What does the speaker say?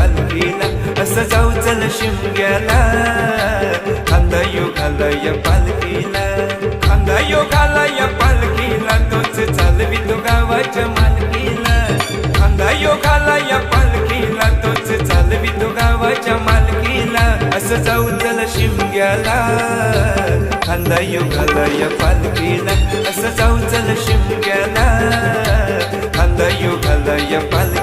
पालखीला, असं जाऊ चल शिमग्याला, खांदा योगाला या पालखीला, खांदा योगाला या पालखीला, तोच चालवी तो गावाच्या मालकीला, खांदा योगाला या पालखीला, तोच चालवी तो गावाच्या मालकीला, असं जाऊ चल शिमग्याला, खांदा योगाला या पालखीला, असं जाऊ चल शिमग्याला, खांदा योगाला या पालखीला.